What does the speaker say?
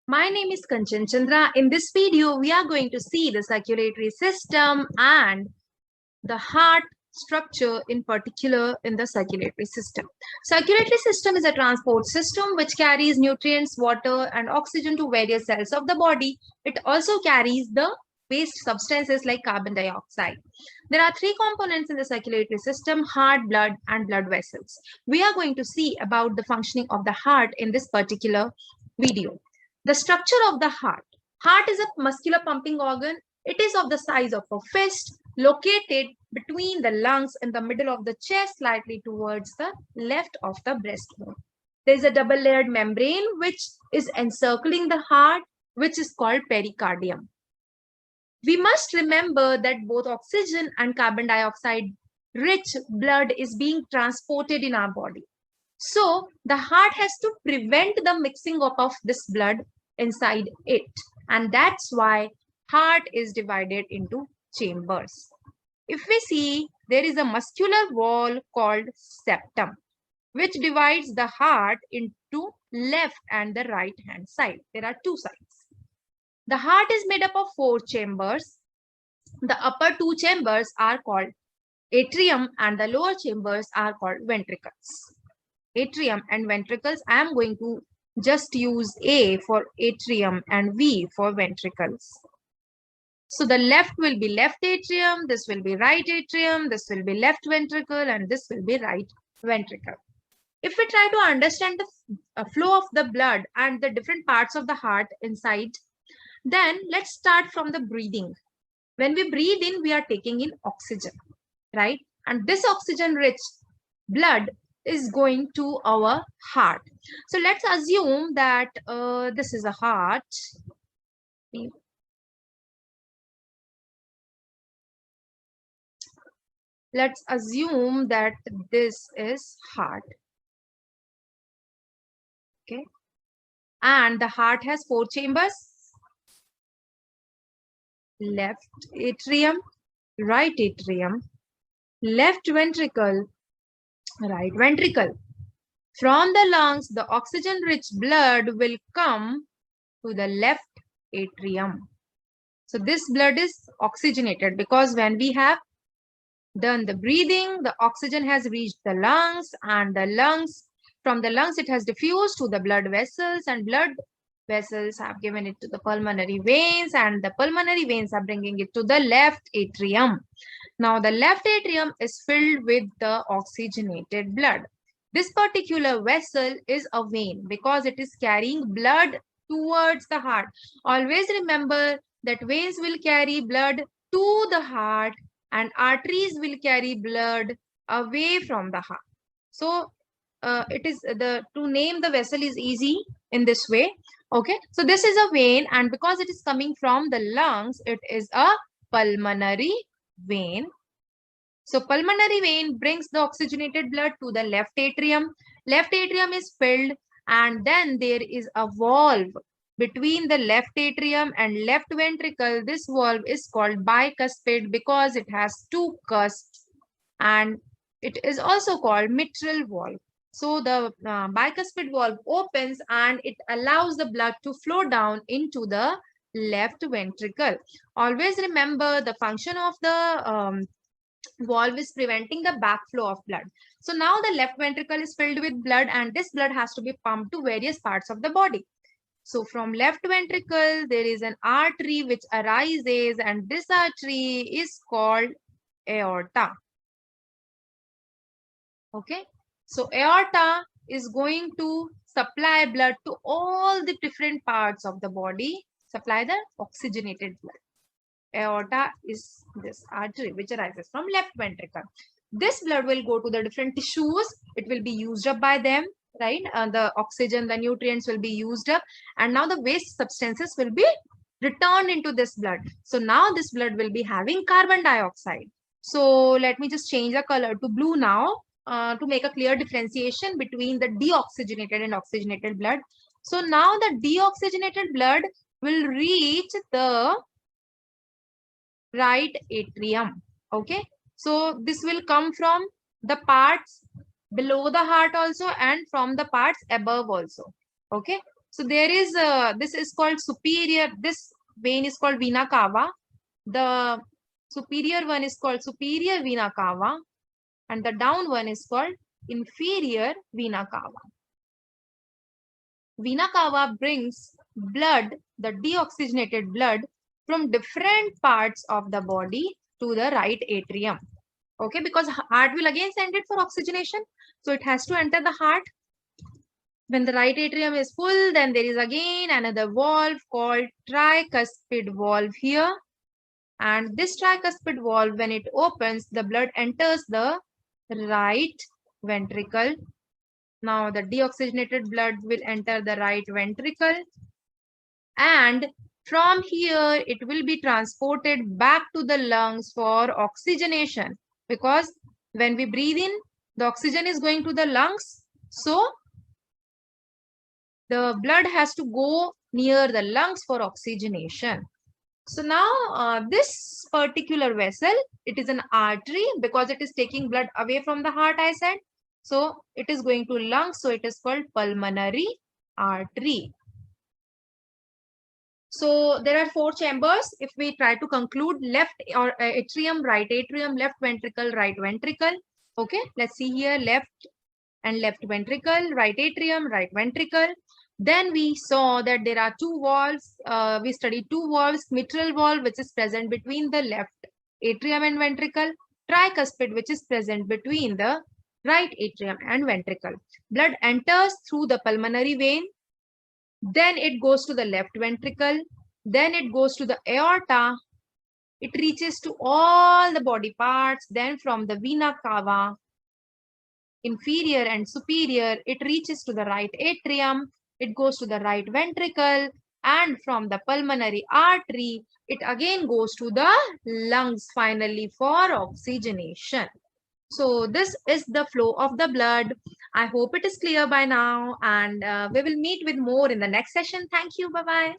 My name is Kanchan Chandra. In this video, we are going to see the circulatory system and the heart structure in particular in the circulatory system. Circulatory system is a transport system which carries nutrients, water and oxygen to various cells of the body. It also carries the waste substances like carbon dioxide. There are three components in the circulatory system: heart, blood and blood vessels. We are going to see about the functioning of the heart in this particular video. The structure of the heart. Heart is a muscular pumping organ. It is of the size of a fist, located between the lungs in the middle of the chest, slightly towards the left of the breastbone. There is a double-layered membrane which is encircling the heart, which is called pericardium. We must remember that both oxygen and carbon dioxide rich blood is being transported in our body. So the heart has to prevent the mixing up of this blood inside it. And that's why heart is divided into chambers. If we see, there is a muscular wall called septum, which divides the heart into left and the right hand side. There are two sides. The heart is made up of 4 chambers. The upper 2 chambers are called atrium and the lower chambers are called ventricles. Atrium and ventricles, I am going to just use A for atrium and V for ventricles. So the left will be left atrium, this will be right atrium, this will be left ventricle and this will be right ventricle. If we try to understand the flow of the blood and the different parts of the heart inside, then let's start from the breathing. When we breathe in, we are taking in oxygen, right? And this oxygen rich blood is going to our heart. So let's assume that this is a heart. Let's assume that this is heart. Okay. And the heart has 4 chambers. Left atrium, right atrium, left ventricle, right ventricle. From the lungs, the oxygen-rich blood will come to the left atrium. So this blood is oxygenated because when we have done the breathing, the oxygen has reached the lungs, and from the lungs it has diffused to the blood vessels, and blood vessels have given it to the pulmonary veins, and the pulmonary veins are bringing it to the left atrium. Now the left atrium is filled with the oxygenated blood. This particular vessel is a vein because it is carrying blood towards the heart. Always remember that veins will carry blood to the heart and arteries will carry blood away from the heart. So to name the vessel is easy in this way. Okay, so this is a vein, and because it is coming from the lungs, it is a pulmonary vein. So pulmonary vein brings the oxygenated blood to the left atrium. Left atrium is filled, and then there is a valve between the left atrium and left ventricle. This valve is called bicuspid because it has 2 cusps, and it is also called mitral valve. So the bicuspid valve opens and it allows the blood to flow down into the left ventricle. Always remember the function of the valve is preventing the backflow of blood. So now the left ventricle is filled with blood, and this blood has to be pumped to various parts of the body. So from left ventricle, there is an artery which arises, and this artery is called aorta. Okay. So aorta is going to supply blood to all the different parts of the body, supply the oxygenated blood. Aorta is this artery which arises from left ventricle. This blood will go to the different tissues. It will be used up by them, right? The oxygen, the nutrients will be used up, and now the waste substances will be returned into this blood. So now this blood will be having carbon dioxide. So let me just change the color to blue now to make a clear differentiation between the deoxygenated and oxygenated blood. So now the deoxygenated blood will reach the right atrium. Okay, so this will come from the parts below the heart also and from the parts above also. Okay, So there is this is called superior. This vein is called vena cava. The superior one is called superior vena cava, and the down one is called inferior vena cava. Vena cava brings blood, the deoxygenated blood, from different parts of the body to the right atrium. Okay, because heart will again send it for oxygenation. So it has to enter the heart. When the right atrium is full, then there is again another valve called tricuspid valve here. And this tricuspid valve, when it opens, the blood enters the right ventricle. Now the deoxygenated blood will enter the right ventricle. And from here, it will be transported back to the lungs for oxygenation. Because when we breathe in, the oxygen is going to the lungs. So the blood has to go near the lungs for oxygenation. So now this particular vessel, it is an artery because it is taking blood away from the heart, I said. So it is going to lungs. So it is called pulmonary artery. So there are 4 chambers. If we try to conclude, left or atrium, right atrium, left ventricle, right ventricle. Okay, let's see here, left and left ventricle, right atrium, right ventricle. Then we saw that there are 2 valves. We studied 2 valves, mitral valve, which is present between the left atrium and ventricle, tricuspid, which is present between the right atrium and ventricle. Blood enters through the pulmonary vein. Then it goes to the left ventricle. Then it goes to the aorta. It reaches to all the body parts. Then from the vena cava, inferior and superior, it reaches to the right atrium. It goes to the right ventricle. And from the pulmonary artery, it again goes to the lungs finally for oxygenation. So this is the flow of the blood. I hope it is clear by now, and we will meet with more in the next session. Thank you. Bye-bye.